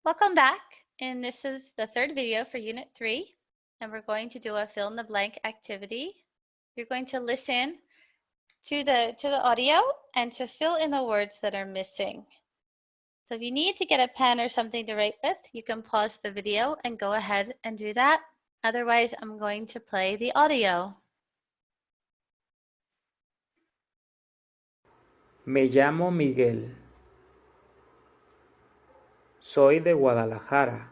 Welcome back, and this is the third video for Unit 3, and we're going to do a fill in the blank activity. You're going to listen to the audio and to fill in the words that are missing. So if you need to get a pen or something to write with, you can pause the video and go ahead and do that. Otherwise, I'm going to play the audio. Me llamo Miguel. Soy de Guadalajara.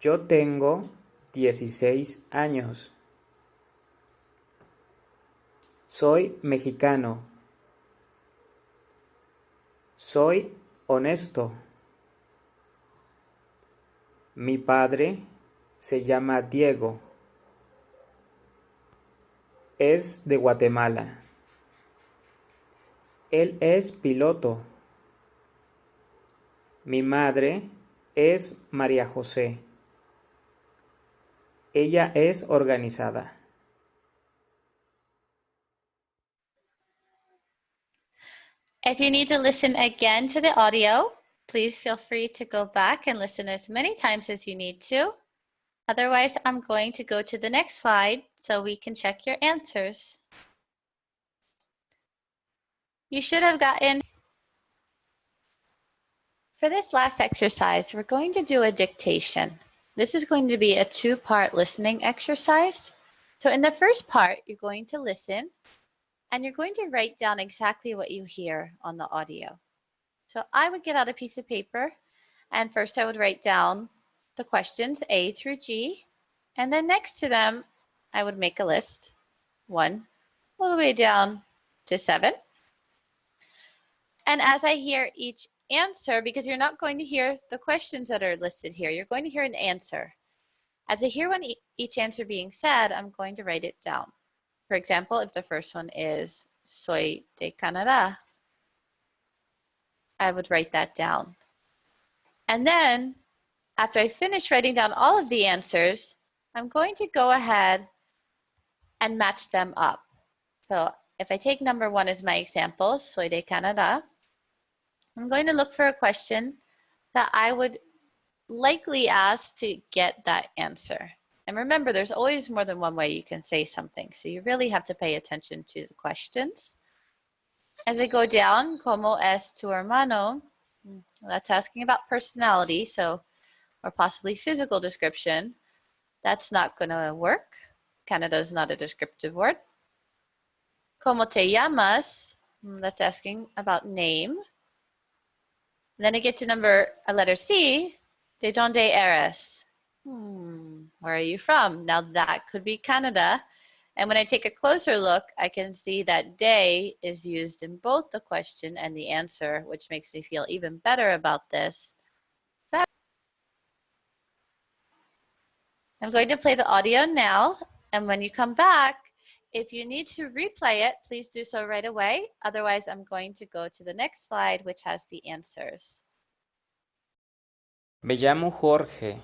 Yo tengo 16 años. Soy mexicano. Soy honesto. Mi padre se llama Diego. Es de Guatemala. Él es piloto. Mi madre es María José. Ella es organizada. If you need to listen again to the audio, please feel free to go back and listen as many times as you need to. Otherwise, I'm going to go to the next slide so we can check your answers. You should have gotten. For this last exercise, we're going to do a dictation. This is going to be a two-part listening exercise. So in the first part, you're going to listen and you're going to write down exactly what you hear on the audio. So I would get out a piece of paper and first I would write down the questions A through G, and then next to them, I would make a list, 1 all the way down to 7. And as I hear each answer, because you're not going to hear the questions that are listed here, you're going to hear an answer. As I hear each answer being said, I'm going to write it down. For example, if the first one is Soy de Canadá, I would write that down. And then after I finish writing down all of the answers, I'm going to go ahead and match them up. So if I take number 1 as my example, Soy de Canadá, I'm going to look for a question that I would likely ask to get that answer. And remember, there's always more than one way you can say something, so you really have to pay attention to the questions. As I go down, ¿Cómo es tu hermano? That's asking about personality, so, or possibly physical description. That's not going to work. Canada is not a descriptive word. ¿Cómo te llamas? That's asking about name. Then I get to letter C, ¿De dónde eres? Where are you from? Now that could be Canada. And when I take a closer look, I can see that de is used in both the question and the answer, which makes me feel even better about this. I'm going to play the audio now, and when you come back, if you need to replay it, please do so right away. Otherwise, I'm going to go to the next slide, which has the answers. Me llamo Jorge.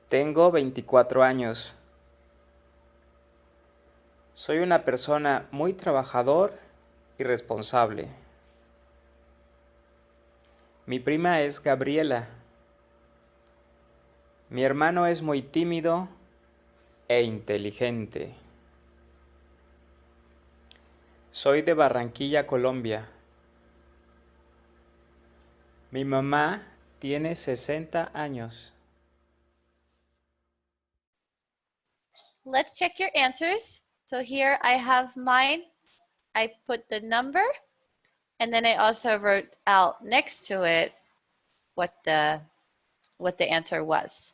Tengo 24 años. Soy una persona muy trabajador y responsable. Mi prima es Gabriela. Mi hermano es muy tímido e inteligente. Soy de Barranquilla, Colombia. Mi mamá tiene 60 años. Let's check your answers. So here I have mine. I put the number, and then I also wrote out next to it what the answer was.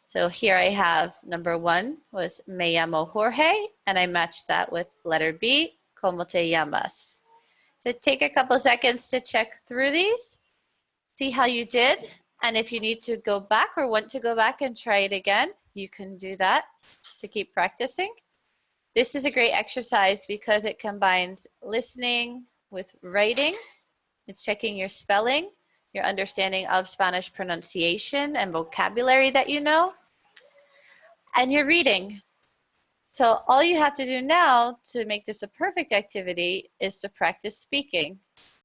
So here I have number 1 was Me llamo Jorge, and I matched that with letter B, ¿Cómo te llamas? So take a couple seconds to check through these, see how you did, and if you need to go back or want to go back and try it again, you can do that to keep practicing. This is a great exercise because it combines listening with writing. It's checking your spelling, your understanding of Spanish pronunciation and vocabulary that you know, and your reading. So all you have to do now to make this a perfect activity is to practice speaking.